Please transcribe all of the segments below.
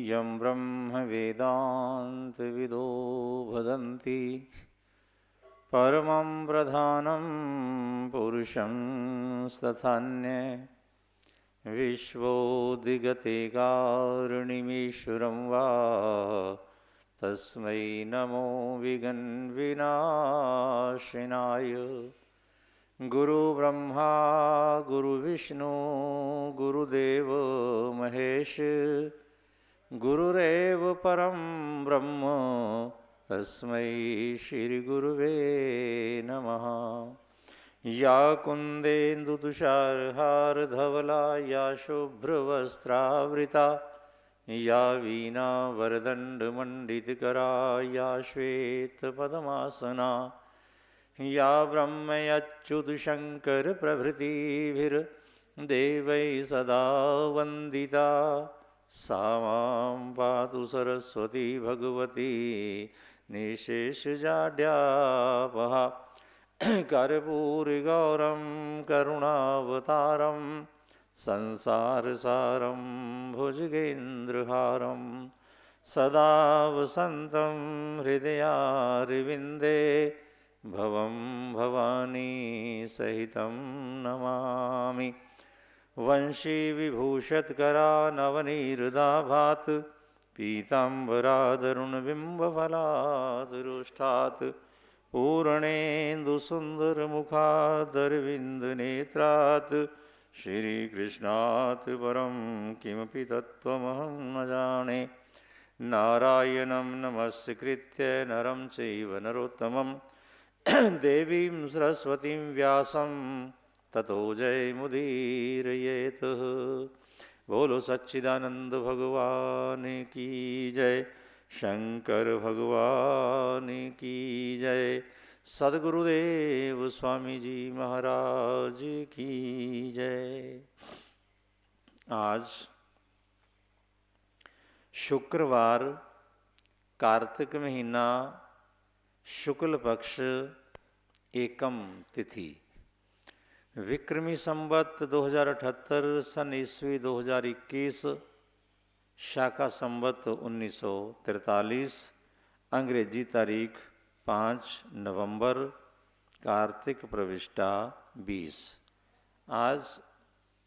यं ब्रह्म वेदान्तविदो वदन्ति परमं प्रधानं पुरुषं तथान्ये विश्वोदिगतेकारुणिमीश्वरं वा तस्मै नमो विघ्नविनाशिनाय। गुरु ब्रह्मा गुरु विष्णु गुरुदेव महेश गुरुरेव परं ब्रह्म तस्मै श्री गुरुवे नमः। या कुन्देन्दुतुषारहारधवला या शुभ्रवस्त्रावृता या वीणावरदण्डमण्डितकरा या श्वेतपद्मासना या ब्रह्मयच्युतशङ्करप्रभृतिभिर्देवैः सदा वन्दिता सा मां पातु सरस्वती भगवती निःशेषजाड्यापहा। कर्पूरगौरं करुणावतारं संसारसारं भुजगेन्द्रहारं सदा वसन्तं हृदयारविन्दे भवं भवानी सहितं नमामि। वंशीविभूषत्करानवनीहृदाभात् पीताम्बरादरुणबिम्बफलादरुष्ठात् पूर्णेन्दुसुन्दरमुखादरविन्दनेत्रात् श्रीकृष्णात् परं किमपि तत्त्वमहं न जाने। नारायणं नमस्कृत्य नरं चैव नरोत्तमं देवीं सरस्वतीं व्यासं ततो जयमुदीरयेत्। बोलो सच्चिदानंद भगवान की जय, शंकर भगवान की जय, सद्गुरुदेव स्वामी जी महाराज की जय। आज शुक्रवार, कार्तिक महीना, शुक्ल पक्ष, एकम तिथि, विक्रमी संवत 2078 सन ईस्वी 2021, शाका संवत 1943, अंग्रेजी तारीख 5 नवंबर, कार्तिक प्रविष्टा 20। आज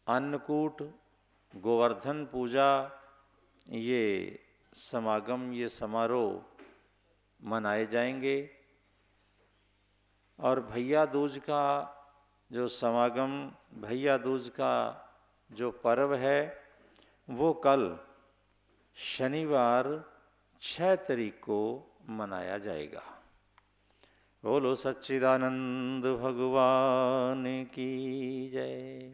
अन्नकूट, गोवर्धन पूजा, ये समागम, ये समारोह मनाए जाएंगे। और भैया दूज का जो समागम, भैया दूज का जो पर्व है वो कल शनिवार 6 तारीख को मनाया जाएगा। बोलो सच्चिदानंद भगवान की जय।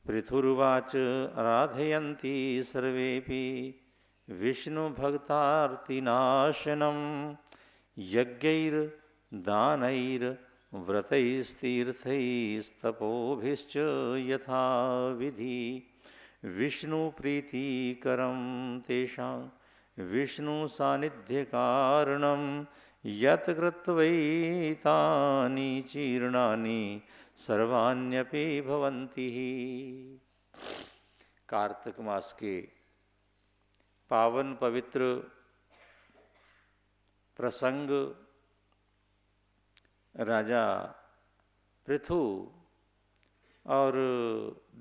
पृथुर्वाच आराधयन्ति सर्वेपि विष्णुभक्तार्तिनाशनं यज्ञैर्दानैर्व्रतैस्तीर्थैस्तपोभिश्च यथा विधि विष्णुप्रीतिकरं तेषां विष्णुसान्निध्यकारणं यत् कृत्वैतानि चीर्णानि सर्वाण्यपि भवन्ति। कार्तिक मास के पावन पवित्र प्रसंग, राजा पृथु और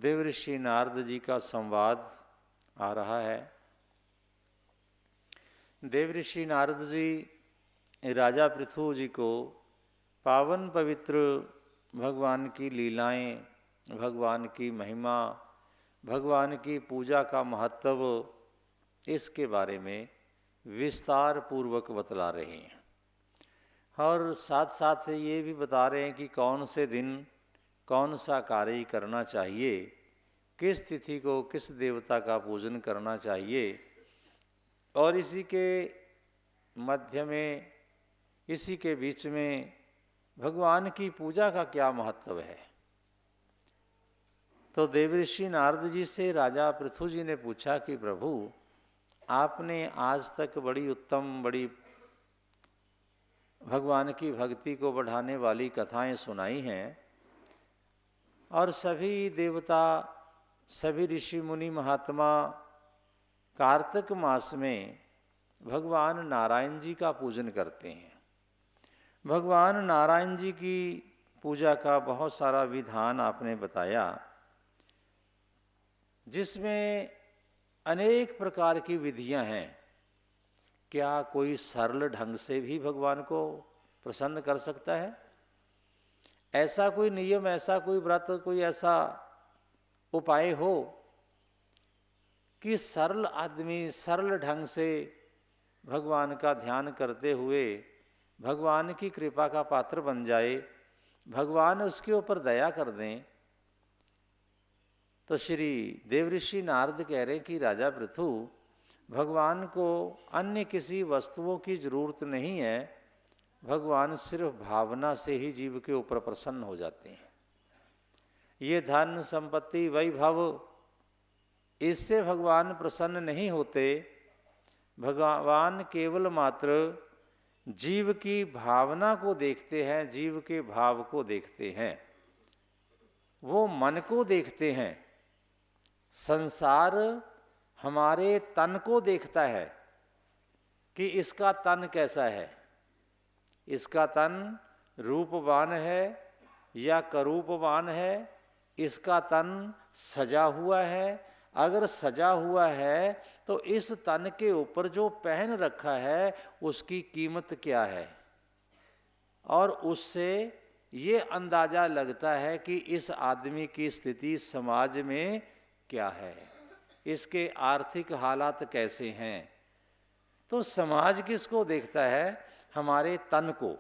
देवऋषि नारद जी का संवाद आ रहा है। देवऋषि नारद जी राजा पृथु जी को पावन पवित्र भगवान की लीलाएं, भगवान की महिमा, भगवान की पूजा का महत्व, इसके बारे में विस्तार पूर्वक बतला रहे हैं। और साथ साथ ये भी बता रहे हैं कि कौन से दिन कौन सा कार्य करना चाहिए, किस तिथि को किस देवता का पूजन करना चाहिए। और इसी के मध्य में, इसी के बीच में भगवान की पूजा का क्या महत्व है। तो देवऋषि नारद जी से राजा पृथु जी ने पूछा कि प्रभु, आपने आज तक बड़ी उत्तम, बड़ी भगवान की भक्ति को बढ़ाने वाली कथाएं सुनाई हैं और सभी देवता सभी ऋषि मुनि महात्मा कार्तिक मास में भगवान नारायण जी का पूजन करते हैं। भगवान नारायण जी की पूजा का बहुत सारा विधान आपने बताया, जिसमें अनेक प्रकार की विधियां हैं। क्या कोई सरल ढंग से भी भगवान को प्रसन्न कर सकता है? ऐसा कोई नियम, ऐसा कोई व्रत, कोई ऐसा उपाय हो कि सरल आदमी सरल ढंग से भगवान का ध्यान करते हुए भगवान की कृपा का पात्र बन जाए, भगवान उसके ऊपर दया कर दें? तो श्री देवऋषि नारद कह रहे कि राजा पृथु, भगवान को अन्य किसी वस्तुओं की जरूरत नहीं है, भगवान सिर्फ भावना से ही जीव के ऊपर प्रसन्न हो जाते हैं। ये धन संपत्ति वैभव, इससे भगवान प्रसन्न नहीं होते। भगवान केवल मात्र जीव की भावना को देखते हैं, जीव के भाव को देखते हैं, वो मन को देखते हैं। संसार हमारे तन को देखता है कि इसका तन कैसा है, इसका तन रूपवान है या करूपवान है, इसका तन सजा हुआ है। अगर सजा हुआ है तो इस तन के ऊपर जो पहन रखा है उसकी कीमत क्या है, और उससे ये अंदाजा लगता है कि इस आदमी की स्थिति समाज में क्या है, इसके आर्थिक हालात कैसे हैं। तो समाज किसको देखता है? हमारे तन को,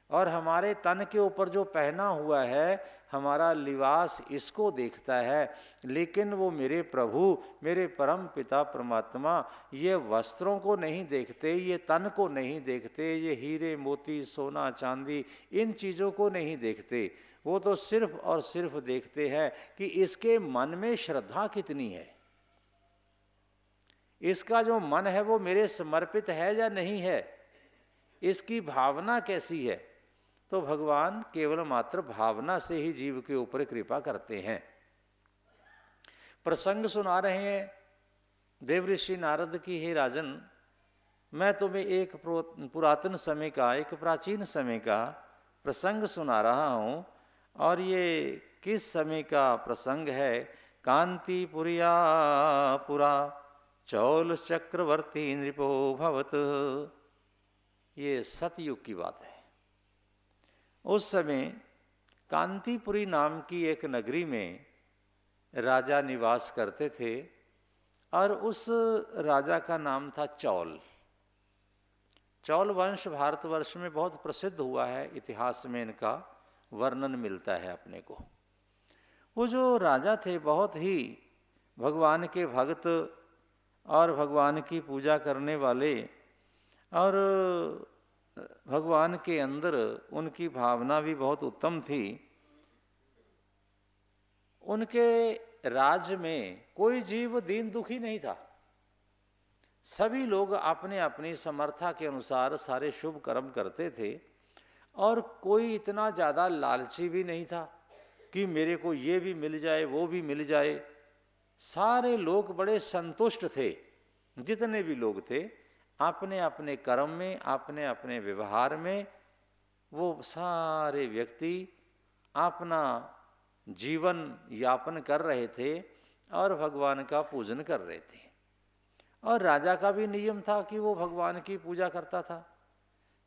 और हमारे तन के ऊपर जो पहना हुआ है हमारा लिबास, इसको देखता है। लेकिन वो मेरे प्रभु, मेरे परम पिता परमात्मा ये वस्त्रों को नहीं देखते, ये तन को नहीं देखते, ये हीरे मोती सोना चांदी इन चीज़ों को नहीं देखते। वो तो सिर्फ और सिर्फ देखते हैं कि इसके मन में श्रद्धा कितनी है, इसका जो मन है वो मेरे समर्पित है या नहीं है, इसकी भावना कैसी है। तो भगवान केवल मात्र भावना से ही जीव के ऊपर कृपा करते हैं। प्रसंग सुना रहे हैं देवऋषि नारद की, हे राजन, मैं तुम्हें एक पुरातन समय का, एक प्राचीन समय का प्रसंग सुना रहा हूँ। और ये किस समय का प्रसंग है? कांतिपुरिया पुरा चौल चक्रवर्ती नृपो भवत। ये सतयुग की बात है। उस समय कांतिपुरी नाम की एक नगरी में राजा निवास करते थे, और उस राजा का नाम था चौल। चौल वंश भारतवर्ष में बहुत प्रसिद्ध हुआ है, इतिहास में इनका वर्णन मिलता है अपने को। वो जो राजा थे बहुत ही भगवान के भक्त और भगवान की पूजा करने वाले, और भगवान के अंदर उनकी भावना भी बहुत उत्तम थी। उनके राज्य में कोई जीव दीन दुखी नहीं था। सभी लोग अपने अपनी समर्था के अनुसार सारे शुभ कर्म करते थे, और कोई इतना ज़्यादा लालची भी नहीं था कि मेरे को ये भी मिल जाए वो भी मिल जाए। सारे लोग बड़े संतुष्ट थे। जितने भी लोग थे अपने अपने कर्म में, अपने अपने व्यवहार में, वो सारे व्यक्ति अपना जीवन यापन कर रहे थे और भगवान का पूजन कर रहे थे। और राजा का भी नियम था कि वो भगवान की पूजा करता था।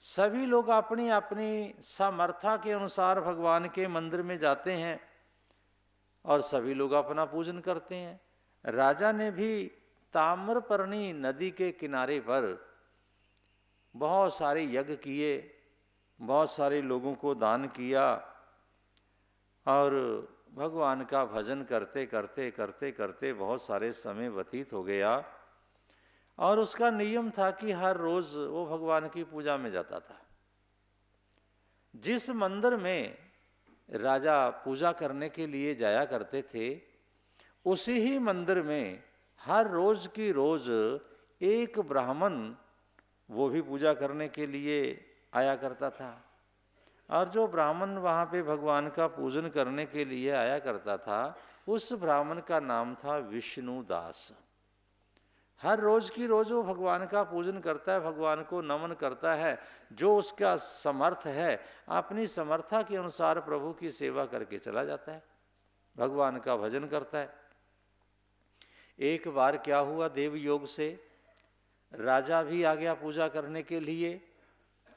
सभी लोग अपनी अपनी सामर्थ्य के अनुसार भगवान के मंदिर में जाते हैं और सभी लोग अपना पूजन करते हैं। राजा ने भी ताम्रपर्णी नदी के किनारे पर बहुत सारे यज्ञ किए, बहुत सारे लोगों को दान किया, और भगवान का भजन करते करते करते करते बहुत सारे समय व्यतीत हो गया। और उसका नियम था कि हर रोज वो भगवान की पूजा में जाता था। जिस मंदिर में राजा पूजा करने के लिए जाया करते थे, उसी ही मंदिर में हर रोज की रोज एक ब्राह्मण वो भी पूजा करने के लिए आया करता था। और जो ब्राह्मण वहाँ पे भगवान का पूजन करने के लिए आया करता था, उस ब्राह्मण का नाम था विष्णुदास। हर रोज की रोज वो भगवान का पूजन करता है, भगवान को नमन करता है, जो उसका समर्थ है अपनी समर्था के अनुसार प्रभु की सेवा करके चला जाता है, भगवान का भजन करता है। एक बार क्या हुआ, देव योग से राजा भी आ गया पूजा करने के लिए,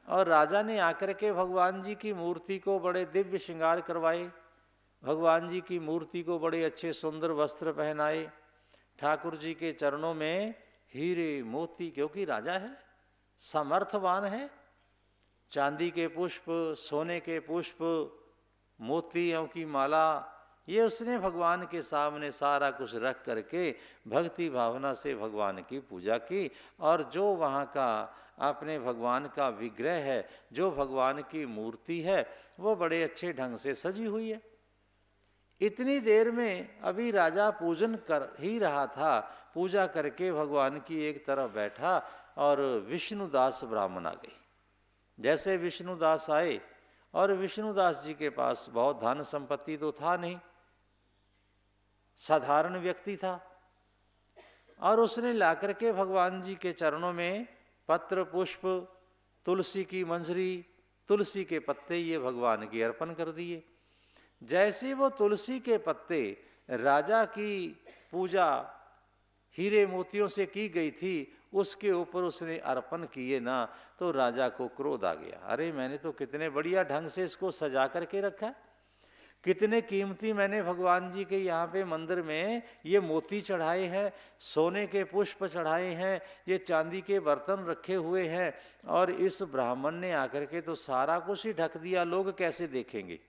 और राजा ने आकर के भगवान जी की मूर्ति को बड़े दिव्य श्रृंगार करवाए, भगवान जी की मूर्ति को बड़े अच्छे सुंदर वस्त्र पहनाए, ठाकुर जी के चरणों में हीरे मोती, क्योंकि राजा है, समर्थवान है, चांदी के पुष्प, सोने के पुष्प, मोतियों की माला, ये उसने भगवान के सामने सारा कुछ रख करके भक्ति भावना से भगवान की पूजा की। और जो वहाँ का अपने भगवान का विग्रह है, जो भगवान की मूर्ति है, वो बड़े अच्छे ढंग से सजी हुई है। इतनी देर में अभी राजा पूजन कर ही रहा था, पूजा करके भगवान की एक तरफ बैठा और विष्णुदास ब्राह्मण आ गए। जैसे विष्णुदास आए, और विष्णुदास जी के पास बहुत धन संपत्ति तो था नहीं, साधारण व्यक्ति था, और उसने लाकर के भगवान जी के चरणों में पत्र पुष्प, तुलसी की मंजरी, तुलसी के पत्ते ये भगवान की अर्पण कर दिए। जैसे वो तुलसी के पत्ते राजा की पूजा हीरे मोतियों से की गई थी, उसके ऊपर उसने अर्पण किए ना, तो राजा को क्रोध आ गया। अरे मैंने तो कितने बढ़िया ढंग से इसको सजा करके रखा, कितने कीमती मैंने भगवान जी के यहाँ पे मंदिर में ये मोती चढ़ाए हैं, सोने के पुष्प चढ़ाए हैं, ये चांदी के बर्तन रखे हुए हैं, और इस ब्राह्मण ने आकर के तो सारा कुछ ही ढक दिया, लोग कैसे देखेंगे।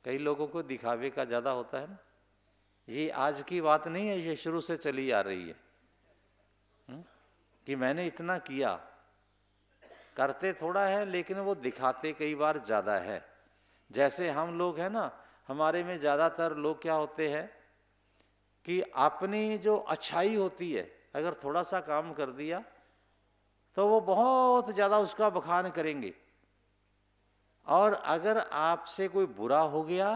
कई लोगों को दिखावे का ज़्यादा होता है ना, ये आज की बात नहीं है, ये शुरू से चली आ रही है कि मैंने इतना किया, करते थोड़ा है लेकिन वो दिखाते कई बार ज़्यादा है। जैसे हम लोग हैं ना, हमारे में ज़्यादातर लोग क्या होते हैं कि अपनी जो अच्छाई होती है, अगर थोड़ा सा काम कर दिया तो वो बहुत ज़्यादा उसका बखान करेंगे, और अगर आपसे कोई बुरा हो गया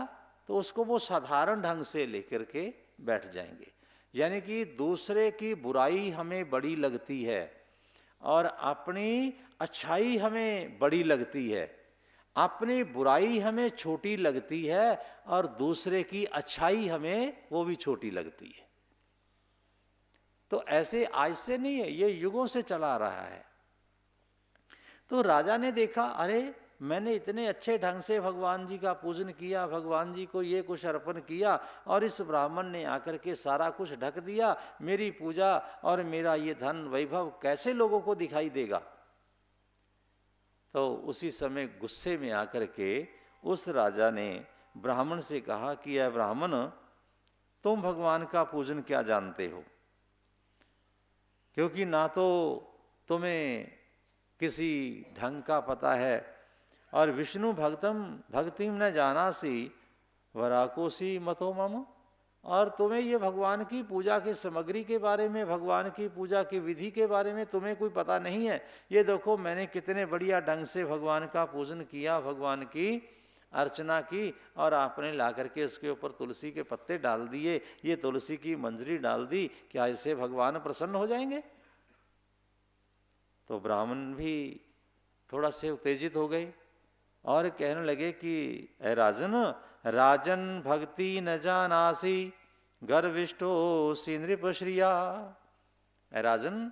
तो उसको वो साधारण ढंग से लेकर के बैठ जाएंगे। यानी कि दूसरे की बुराई हमें बड़ी लगती है और अपनी अच्छाई हमें बड़ी लगती है, अपनी बुराई हमें छोटी लगती है और दूसरे की अच्छाई हमें वो भी छोटी लगती है। तो ऐसे आज से नहीं है, ये युगों से चला रहा है। तो राजा ने देखा, अरे मैंने इतने अच्छे ढंग से भगवान जी का पूजन किया, भगवान जी को ये कुछ अर्पण किया, और इस ब्राह्मण ने आकर के सारा कुछ ढक दिया, मेरी पूजा और मेरा ये धन वैभव कैसे लोगों को दिखाई देगा। तो उसी समय गुस्से में आकर के उस राजा ने ब्राह्मण से कहा कि यह ब्राह्मण, तुम भगवान का पूजन क्या जानते हो, क्योंकि ना तो तुम्हें किसी ढंग का पता है, और विष्णु भक्तिम न जानासी वराकोसी मतो मम, और तुम्हें ये भगवान की पूजा की सामग्री के बारे में, भगवान की पूजा की विधि के बारे में तुम्हें कोई पता नहीं है। ये देखो मैंने कितने बढ़िया ढंग से भगवान का पूजन किया, भगवान की अर्चना की, और आपने ला करके उसके ऊपर तुलसी के पत्ते डाल दिए, ये तुलसी की मंजरी डाल दी, क्या इससे भगवान प्रसन्न हो जाएंगे। तो ब्राह्मण भी थोड़ा से उत्तेजित हो गए और कहने लगे कि ए राजन, राजन भक्ति न जानासी गर्विष्ठो सी नृपश्रिया। ए राजन,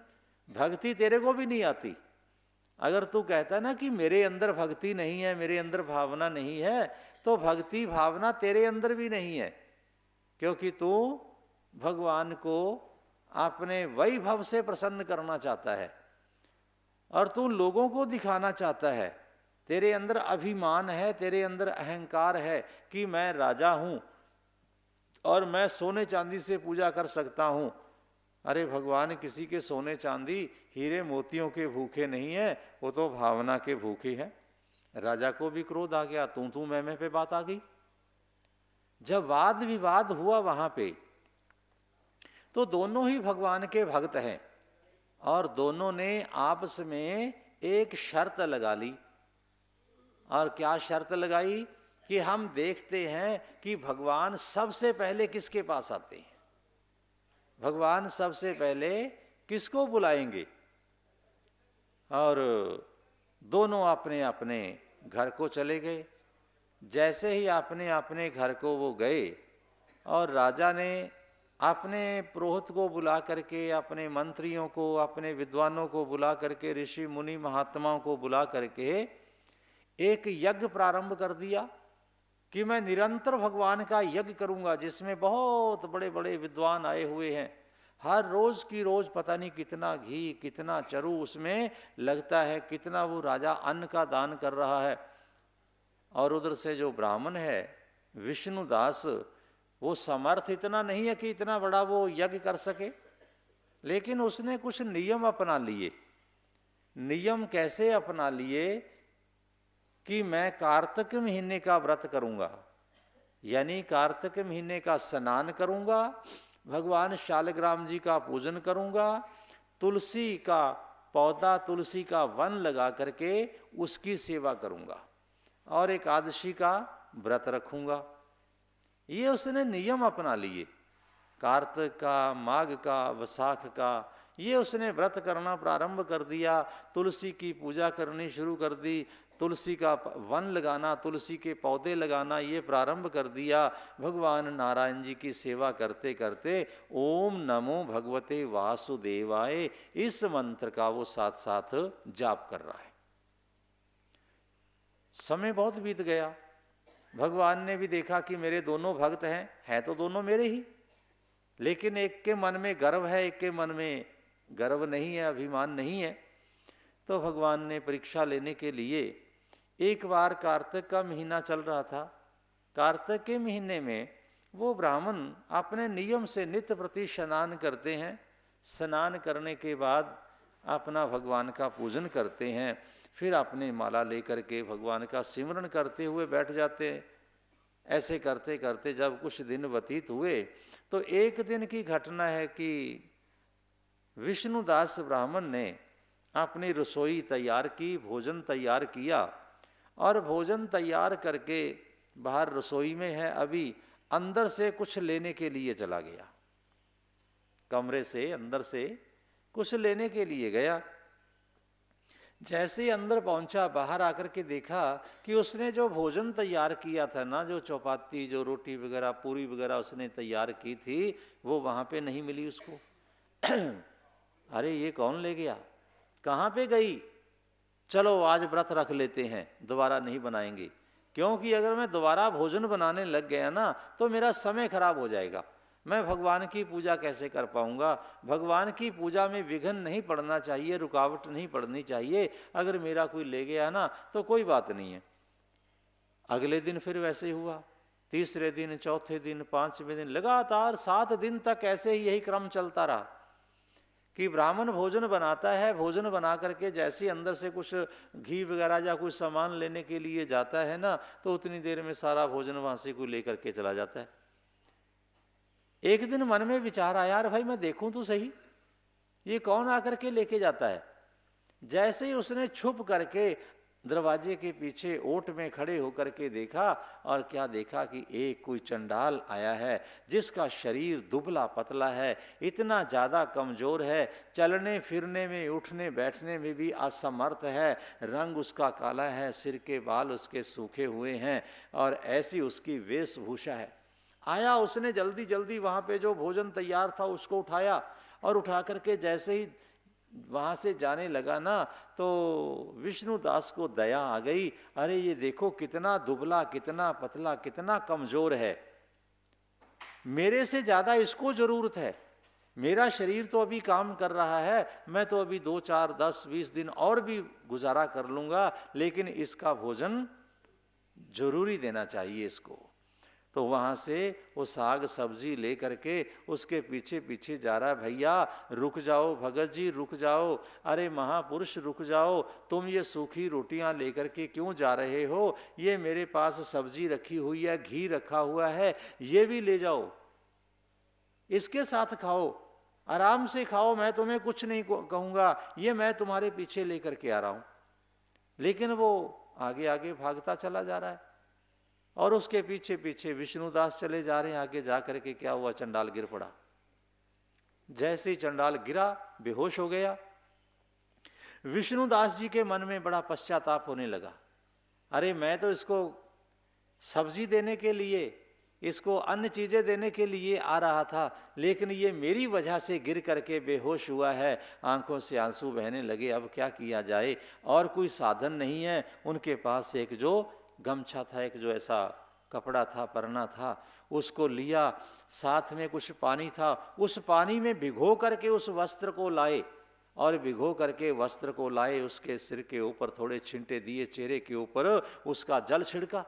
भक्ति तेरे को भी नहीं आती। अगर तू कहता ना कि मेरे अंदर भक्ति नहीं है, मेरे अंदर भावना नहीं है, तो भक्ति भावना तेरे अंदर भी नहीं है, क्योंकि तू भगवान को अपने वैभव से प्रसन्न करना चाहता है और तू लोगों को दिखाना चाहता है। तेरे अंदर अभिमान है, तेरे अंदर अहंकार है कि मैं राजा हूं और मैं सोने चांदी से पूजा कर सकता हूं। अरे भगवान किसी के सोने चांदी हीरे मोतियों के भूखे नहीं है, वो तो भावना के भूखे हैं। राजा को भी क्रोध आ गया, तू मैं पे बात आ गई। जब वाद विवाद हुआ वहां पे, तो दोनों ही भगवान के भक्त हैं और दोनों ने आपस में एक शर्त लगा ली। और क्या शर्त लगाई कि हम देखते हैं कि भगवान सबसे पहले किसके पास आते हैं, भगवान सबसे पहले किसको बुलाएंगे। और दोनों अपने अपने घर को चले गए। जैसे ही अपने अपने घर को वो गए और राजा ने अपने पुरोहित को बुला करके, अपने मंत्रियों को, अपने विद्वानों को बुला करके, ऋषि मुनि महात्माओं को बुला करके एक यज्ञ प्रारंभ कर दिया कि मैं निरंतर भगवान का यज्ञ करूंगा, जिसमें बहुत बड़े बड़े विद्वान आए हुए हैं। हर रोज की रोज पता नहीं कितना घी, कितना चरू उसमें लगता है, कितना वो राजा अन्न का दान कर रहा है। और उधर से जो ब्राह्मण है विष्णुदास, वो समर्थ इतना नहीं है कि इतना बड़ा वो यज्ञ कर सके, लेकिन उसने कुछ नियम अपना लिए। नियम कैसे अपना लिए कि मैं कार्तिक महीने का व्रत करूंगा, यानी कार्तिक महीने का स्नान करूंगा, भगवान शालग्राम जी का पूजन करूंगा, तुलसी का पौधा, तुलसी का वन लगा करके उसकी सेवा करूंगा, और एकादशी का व्रत रखूंगा। ये उसने नियम अपना लिए। कार्तिक का, माघ का, वैसाख का, ये उसने व्रत करना प्रारंभ कर दिया। तुलसी की पूजा करनी शुरू कर दी, तुलसी का वन लगाना, तुलसी के पौधे लगाना ये प्रारंभ कर दिया। भगवान नारायण जी की सेवा करते करते ओम नमो भगवते वासुदेवाय, इस मंत्र का वो साथ साथ जाप कर रहा है। समय बहुत बीत गया। भगवान ने भी देखा कि मेरे दोनों भक्त हैं तो दोनों मेरे ही, लेकिन एक के मन में गर्व है, एक के मन में गर्व नहीं है, अभिमान नहीं है। तो भगवान ने परीक्षा लेने के लिए, एक बार कार्तिक का महीना चल रहा था। कार्तिक के महीने में वो ब्राह्मण अपने नियम से नित्य प्रति स्नान करते हैं। स्नान करने के बाद अपना भगवान का पूजन करते हैं, फिर अपने माला लेकर के भगवान का सिमरन करते हुए बैठ जाते हैं। ऐसे करते करते जब कुछ दिन व्यतीत हुए तो एक दिन की घटना है कि विष्णुदास ब्राह्मण ने अपनी रसोई तैयार की, भोजन तैयार किया, और भोजन तैयार करके बाहर रसोई में है, अभी अंदर से कुछ लेने के लिए चला गया। कमरे से अंदर से कुछ लेने के लिए गया। जैसे ही अंदर पहुंचा, बाहर आकर के देखा कि उसने जो भोजन तैयार किया था ना, जो चौपाती, जो रोटी वगैरह, पूरी वगैरह उसने तैयार की थी, वो वहां पे नहीं मिली उसको। अरे ये कौन ले गया, कहाँ पे गई? चलो आज व्रत रख लेते हैं, दोबारा नहीं बनाएंगे, क्योंकि अगर मैं दोबारा भोजन बनाने लग गया ना तो मेरा समय खराब हो जाएगा, मैं भगवान की पूजा कैसे कर पाऊंगा। भगवान की पूजा में विघ्न नहीं पड़ना चाहिए, रुकावट नहीं पड़नी चाहिए। अगर मेरा कोई ले गया ना तो कोई बात नहीं है। अगले दिन फिर वैसे ही हुआ, तीसरे दिन, चौथे दिन, पांचवें दिन, लगातार 7 दिन तक ऐसे ही यही क्रम चलता रहा कि ब्राह्मण भोजन बनाता है, भोजन बना करके जैसे ही अंदर से कुछ घी वगैरह या कुछ सामान लेने के लिए जाता है ना, तो उतनी देर में सारा भोजन वहां से कोई लेकर के चला जाता है। एक दिन मन में विचार आया, यार भाई मैं देखूं तो सही, ये कौन आकर के लेके जाता है। जैसे ही उसने छुप करके दरवाजे के पीछे ओट में खड़े होकर के देखा, और क्या देखा कि एक कोई चंडाल आया है, जिसका शरीर दुबला पतला है, इतना ज़्यादा कमज़ोर है, चलने फिरने में, उठने बैठने में भी असमर्थ है, रंग उसका काला है, सिर के बाल उसके सूखे हुए हैं, और ऐसी उसकी वेशभूषा है। आया, उसने जल्दी जल्दी वहाँ पे जो भोजन तैयार था उसको उठाया, और उठा करके जैसे ही वहां से जाने लगा ना, तो विष्णुदास को दया आ गई। अरे ये देखो कितना दुबला, कितना पतला, कितना कमजोर है, मेरे से ज्यादा इसको जरूरत है। मेरा शरीर तो अभी काम कर रहा है, मैं तो अभी 2, 4, 10, 20 दिन और भी गुजारा कर लूंगा, लेकिन इसका भोजन जरूरी देना चाहिए इसको। तो वहां से वो साग सब्जी ले करके उसके पीछे पीछे जा रहा है। भैया रुक जाओ, भगत जी रुक जाओ, अरे महापुरुष रुक जाओ, तुम ये सूखी रोटियां लेकर के क्यों जा रहे हो? ये मेरे पास सब्जी रखी हुई है, घी रखा हुआ है, ये भी ले जाओ, इसके साथ खाओ, आराम से खाओ, मैं तुम्हें कुछ नहीं कहूंगा, ये मैं तुम्हारे पीछे लेकर के आ रहा हूं। लेकिन वो आगे आगे भागता चला जा रहा है, और उसके पीछे पीछे विष्णुदास चले जा रहे हैं। आगे जा करके क्या हुआ, चंडाल गिर पड़ा। जैसे ही चंडाल गिरा, बेहोश हो गया। विष्णुदास जी के मन में बड़ा पश्चाताप होने लगा। अरे मैं तो इसको सब्जी देने के लिए, इसको अन्य चीजें देने के लिए आ रहा था, लेकिन ये मेरी वजह से गिर करके बेहोश हुआ है। आंखों से आंसू बहने लगे। अब क्या किया जाए, और कोई साधन नहीं है। उनके पास एक जो गमछा था, एक जो ऐसा कपड़ा था, परना था, उसको लिया। साथ में कुछ पानी था, उस पानी में भिगो करके उस वस्त्र को लाए, और भिगो करके वस्त्र को लाए, उसके सिर के ऊपर थोड़े छिंटे दिए, चेहरे के ऊपर उसका जल छिड़का।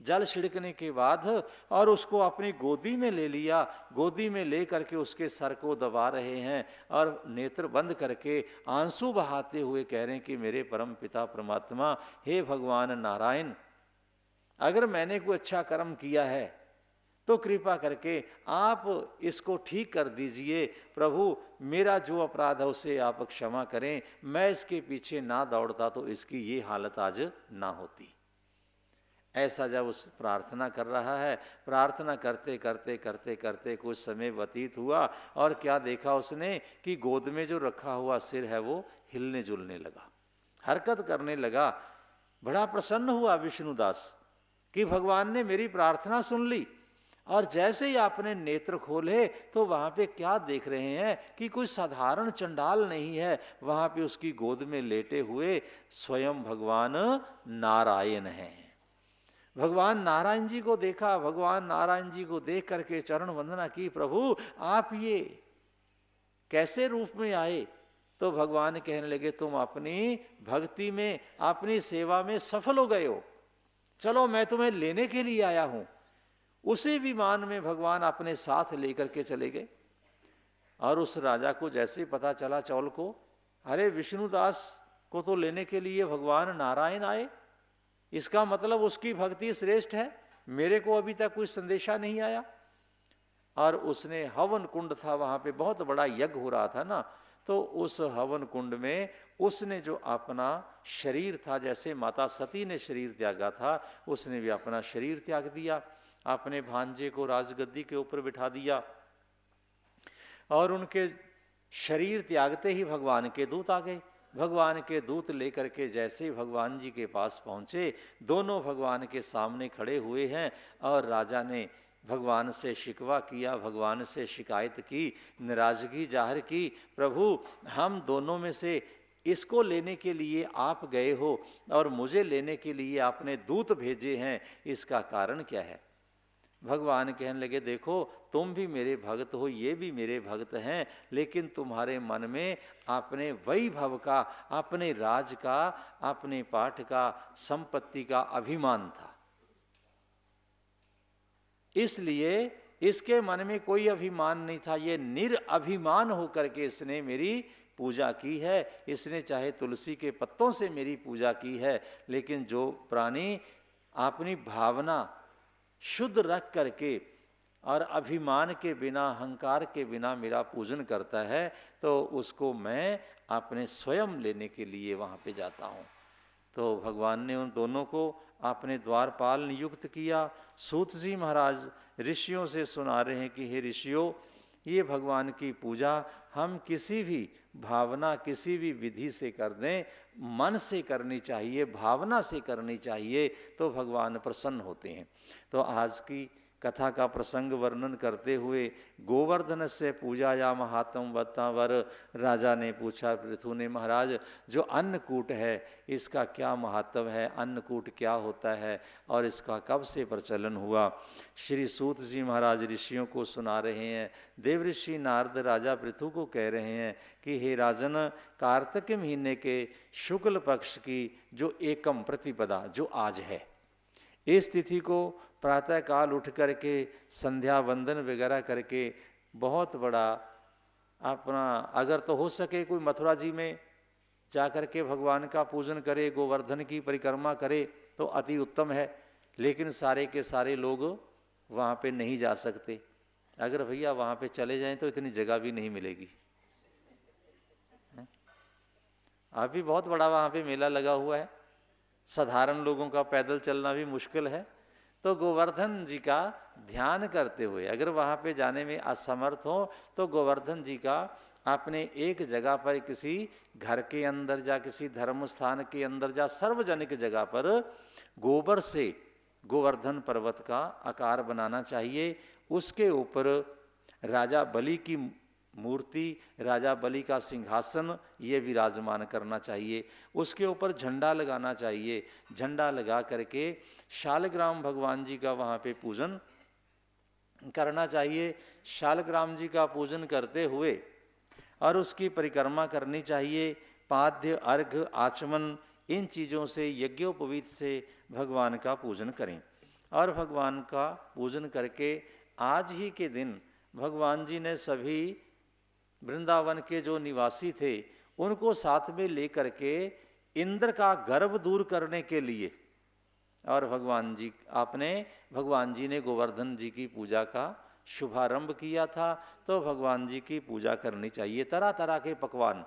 जल छिड़कने के बाद और उसको अपनी गोदी में ले लिया। गोदी में ले करके उसके सर को दबा रहे हैं, और नेत्र बंद करके आंसू बहाते हुए कह रहे हैं कि मेरे परम पिता परमात्मा, हे भगवान नारायण, अगर मैंने कोई अच्छा कर्म किया है तो कृपा करके आप इसको ठीक कर दीजिए। प्रभु, मेरा जो अपराध है उसे आप क्षमा करें। मैं इसके पीछे ना दौड़ता तो इसकी ये हालत आज ना होती। ऐसा जब उस प्रार्थना कर रहा है, प्रार्थना करते करते करते करते कुछ समय व्यतीत हुआ, और क्या देखा उसने कि गोद में जो रखा हुआ सिर है वो हिलने जुलने लगा, हरकत करने लगा। बड़ा प्रसन्न हुआ विष्णुदास कि भगवान ने मेरी प्रार्थना सुन ली। और जैसे ही आपने नेत्र खोले तो वहां पे क्या देख रहे हैं कि कोई साधारण चंडाल नहीं है, वहां पे उसकी गोद में लेटे हुए स्वयं भगवान नारायण हैं। भगवान नारायण जी को देखा। भगवान नारायण जी को देख करके चरण वंदना की, प्रभु आप ये कैसे रूप में आए? तो भगवान कहने लगे, तुम अपनी भक्ति में, अपनी सेवा में सफल हो गए हो, चलो मैं तुम्हें लेने के लिए आया हूं। उसी विमान में भगवान अपने साथ लेकर के चले गए। और उस राजा को जैसे पता चला चौल को, अरे विष्णुदास को तो लेने के लिए भगवान नारायण आए, इसका मतलब उसकी भक्ति श्रेष्ठ है, मेरे को अभी तक कोई संदेशा नहीं आया। और उसने हवन कुंड था, वहां पे बहुत बड़ा यज्ञ हो रहा था ना, तो उस हवन कुंड में उसने जो अपना शरीर था, जैसे माता सती ने शरीर त्यागा था, उसने भी अपना शरीर त्याग दिया, अपने भांजे को राजगद्दी के ऊपर बिठा दिया। और उनके शरीर त्यागते ही भगवान के दूत आ गए। भगवान के दूत लेकर के जैसे भगवान जी के पास पहुंचे, दोनों भगवान के सामने खड़े हुए हैं। और राजा ने भगवान से शिकवा किया, भगवान से शिकायत की, नाराजगी जाहिर की, प्रभु हम दोनों में से इसको लेने के लिए आप गए हो और मुझे लेने के लिए आपने दूत भेजे हैं, इसका कारण क्या है? भगवान कहने लगे, देखो तुम भी मेरे भक्त हो, ये भी मेरे भक्त हैं, लेकिन तुम्हारे मन में अपने वैभव का, अपने राज का, अपने पाठ का, संपत्ति का अभिमान था। इसलिए इसके मन में कोई अभिमान नहीं था। ये निरअभिमान होकर के इसने मेरी पूजा की है। इसने चाहे तुलसी के पत्तों से मेरी पूजा की है, लेकिन जो प्राणी अपनी भावना शुद्ध रख करके और अभिमान के बिना, अहंकार के बिना मेरा पूजन करता है, तो उसको मैं अपने स्वयं लेने के लिए वहाँ पे जाता हूँ। तो भगवान ने उन दोनों को अपने द्वारपाल नियुक्त किया। सूत जी महाराज ऋषियों से सुना रहे हैं कि हे ऋषियों, ये भगवान की पूजा हम किसी भी भावना, किसी भी विधि से कर दें, मन से करनी चाहिए, भावना से करनी चाहिए, तो भगवान प्रसन्न होते हैं। तो आज की कथा का प्रसंग वर्णन करते हुए गोवर्धन से पूजा या महात्म वत्तावर राजा ने पूछा पृथु ने, महाराज जो अन्नकूट है इसका क्या महत्व है, अन्नकूट क्या होता है और इसका कब से प्रचलन हुआ? श्री सूत जी महाराज ऋषियों को सुना रहे हैं। देव ऋषि नारद राजा पृथु को कह रहे हैं कि हे राजन, कार्तिक महीने के शुक्ल पक्ष की जो एकम प्रतिपदा जो आज है, इस तिथि को प्रातः काल उठ करके संध्या वंदन वगैरह करके बहुत बड़ा अपना, अगर तो हो सके कोई मथुरा जी में जा कर के भगवान का पूजन करे, गोवर्धन की परिक्रमा करे तो अति उत्तम है। लेकिन सारे के सारे लोग वहाँ पे नहीं जा सकते। अगर भैया वहाँ पे चले जाएं तो इतनी जगह भी नहीं मिलेगी। अभी बहुत बड़ा वहाँ पे मेला लगा हुआ है, साधारण लोगों का पैदल चलना भी मुश्किल है। तो गोवर्धन जी का ध्यान करते हुए, अगर वहाँ पे जाने में असमर्थ हो तो गोवर्धन जी का अपने एक जगह पर किसी घर के अंदर या किसी धर्म स्थान के अंदर या सार्वजनिक जगह पर गोबर से गोवर्धन पर्वत का आकार बनाना चाहिए। उसके ऊपर राजा बलि की मूर्ति, राजा बलि का सिंहासन ये विराजमान करना चाहिए। उसके ऊपर झंडा लगाना चाहिए। झंडा लगा करके शालग्राम भगवान जी का वहाँ पे पूजन करना चाहिए। शालग्राम जी का पूजन करते हुए और उसकी परिक्रमा करनी चाहिए। पाद्य, अर्घ, आचमन इन चीज़ों से, यज्ञोपवीत से भगवान का पूजन करें। और भगवान का पूजन करके आज ही के दिन भगवान जी ने सभी वृंदावन के जो निवासी थे उनको साथ में लेकर के इंद्र का गर्व दूर करने के लिए, और भगवान जी ने गोवर्धन जी की पूजा का शुभारंभ किया था। तो भगवान जी की पूजा करनी चाहिए। तरह तरह के पकवान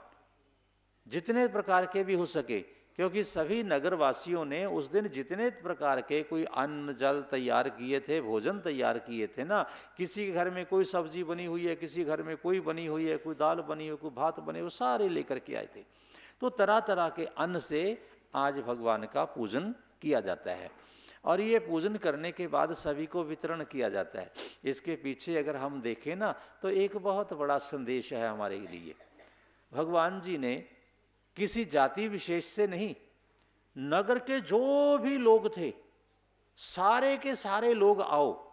जितने प्रकार के भी हो सके, क्योंकि सभी नगरवासियों ने उस दिन जितने प्रकार के कोई अन्न जल तैयार किए थे, भोजन तैयार किए थे ना, किसी के घर में कोई सब्जी बनी हुई है, किसी घर में कोई बनी हुई है, कोई दाल बनी हुई, कोई भात बने, वो सारे लेकर के आए थे। तो तरह तरह के अन्न से आज भगवान का पूजन किया जाता है और ये पूजन करने के बाद सभी को वितरण किया जाता है। इसके पीछे अगर हम देखें ना तो एक बहुत बड़ा संदेश है हमारे लिए। भगवान जी ने किसी जाति विशेष से नहीं, नगर के जो भी लोग थे सारे के सारे लोग आओ,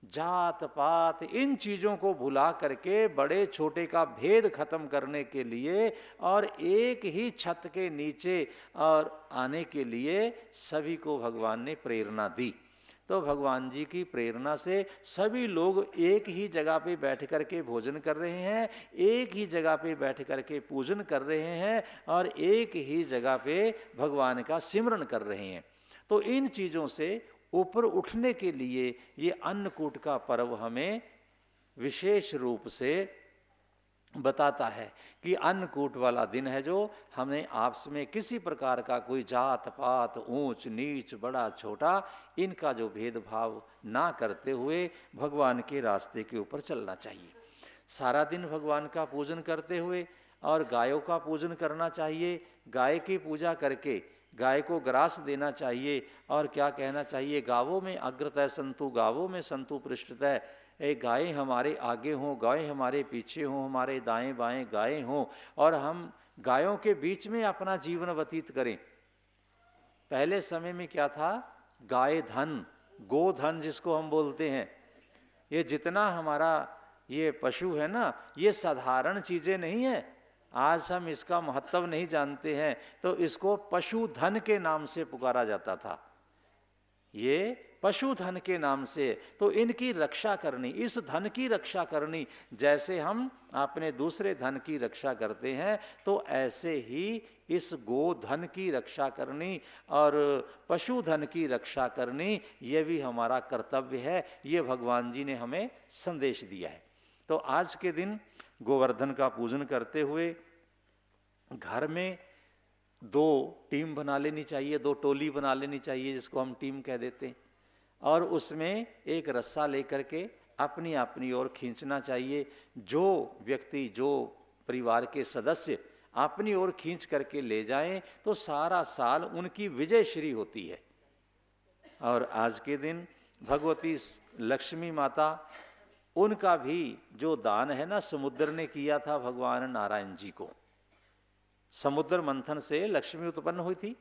जात पात इन चीज़ों को भुला करके बड़े छोटे का भेद खत्म करने के लिए और एक ही छत के नीचे और आने के लिए सभी को भगवान ने प्रेरणा दी। तो भगवान जी की प्रेरणा से सभी लोग एक ही जगह पे बैठ कर के भोजन कर रहे हैं, एक ही जगह पे बैठ कर के पूजन कर रहे हैं और एक ही जगह पे भगवान का सिमरन कर रहे हैं। तो इन चीज़ों से ऊपर उठने के लिए ये अन्नकूट का पर्व हमें विशेष रूप से बताता है कि अन्नकूट वाला दिन है जो हमें आपस में किसी प्रकार का कोई जात पात, ऊंच नीच, बड़ा छोटा, इनका जो भेदभाव ना करते हुए भगवान के रास्ते के ऊपर चलना चाहिए। सारा दिन भगवान का पूजन करते हुए और गायों का पूजन करना चाहिए। गाय की पूजा करके गाय को ग्रास देना चाहिए और क्या कहना चाहिए, गावों में अग्रतः संतु, गावों में संतु पृष्ठतः। गायें हमारे आगे हों, गायें हमारे पीछे हों, हमारे दाएं बाएं गायें हों और हम गायों के बीच में अपना जीवन व्यतीत करें। पहले समय में क्या था, गाय धन, गोधन जिसको हम बोलते हैं, ये जितना हमारा ये पशु है ना, ये साधारण चीज़ें नहीं है। आज हम इसका महत्व नहीं जानते हैं तो इसको पशुधन के नाम से पुकारा जाता था। ये पशुधन के नाम से, तो इनकी रक्षा करनी, इस धन की रक्षा करनी, जैसे हम अपने दूसरे धन की रक्षा करते हैं तो ऐसे ही इस गोधन की रक्षा करनी और पशुधन की रक्षा करनी, ये भी हमारा कर्तव्य है। ये भगवान जी ने हमें संदेश दिया है। तो आज के दिन गोवर्धन का पूजन करते हुए घर में 2 टीम बना लेनी चाहिए, 2 टोली बना लेनी चाहिए जिसको हम टीम कह देते हैं, और उसमें एक रस्सा लेकर के अपनी अपनी ओर खींचना चाहिए। जो व्यक्ति, जो परिवार के सदस्य अपनी ओर खींच करके ले जाएं तो सारा साल उनकी विजय श्री होती है। और आज के दिन भगवती लक्ष्मी माता, उनका भी जो दान है ना, समुद्र ने किया था भगवान नारायण जी को। समुद्र मंथन से लक्ष्मी उत्पन्न हुई थी,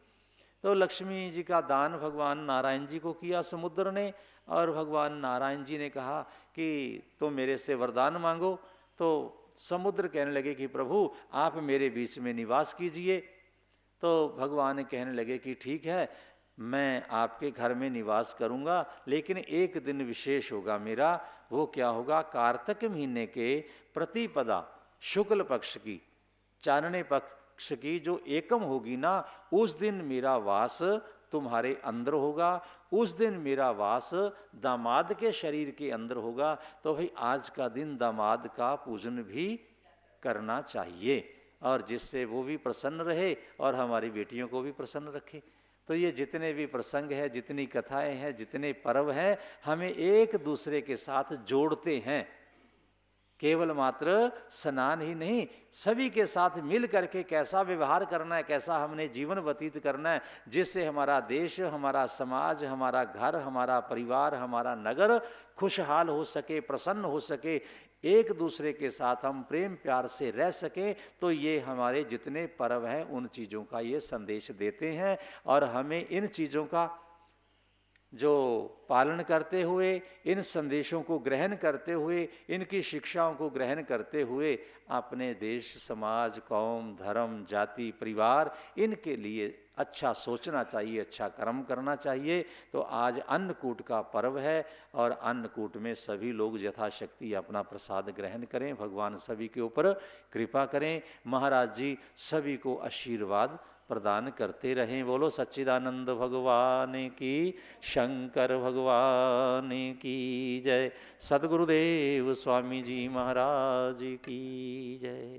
तो लक्ष्मी जी का दान भगवान नारायण जी को किया समुद्र ने। और भगवान नारायण जी ने कहा कि तुम मेरे से वरदान मांगो। तो समुद्र कहने लगे कि प्रभु आप मेरे बीच में निवास कीजिए। तो भगवान कहने लगे कि ठीक है, मैं आपके घर में निवास करूंगा, लेकिन एक दिन विशेष होगा मेरा। वो क्या होगा, कार्तिक महीने के प्रतिपदा शुक्ल पक्ष की, चानने पक्ष की जो एकम होगी ना, उस दिन मेरा वास तुम्हारे अंदर होगा। उस दिन मेरा वास दामाद के शरीर के अंदर होगा। तो भाई आज का दिन दामाद का पूजन भी करना चाहिए और जिससे वो भी प्रसन्न रहे और हमारी बेटियों को भी प्रसन्न रखे। तो ये जितने भी प्रसंग हैं, जितनी कथाएं हैं, जितने पर्व हैं, हमें एक दूसरे के साथ जोड़ते हैं। केवल मात्र स्नान ही नहीं, सभी के साथ मिल करके कैसा व्यवहार करना है, कैसा हमने जीवन व्यतीत करना है, जिससे हमारा देश, हमारा समाज, हमारा घर, हमारा परिवार, हमारा नगर खुशहाल हो सके, प्रसन्न हो सके, एक दूसरे के साथ हम प्रेम प्यार से रह सकें। तो ये हमारे जितने पर्व हैं उन चीज़ों का ये संदेश देते हैं। और हमें इन चीज़ों का जो पालन करते हुए, इन संदेशों को ग्रहण करते हुए, इनकी शिक्षाओं को ग्रहण करते हुए अपने देश, समाज, कौम, धर्म, जाति, परिवार, इनके लिए अच्छा सोचना चाहिए, अच्छा कर्म करना चाहिए। तो आज अन्नकूट का पर्व है और अन्नकूट में सभी लोग यथाशक्ति अपना प्रसाद ग्रहण करें। भगवान सभी के ऊपर कृपा करें, महाराज जी सभी को आशीर्वाद प्रदान करते रहें। बोलो सच्चिदानंद भगवान की, शंकर भगवान की जय। सद्गुरुदेव स्वामी जी महाराज की जय।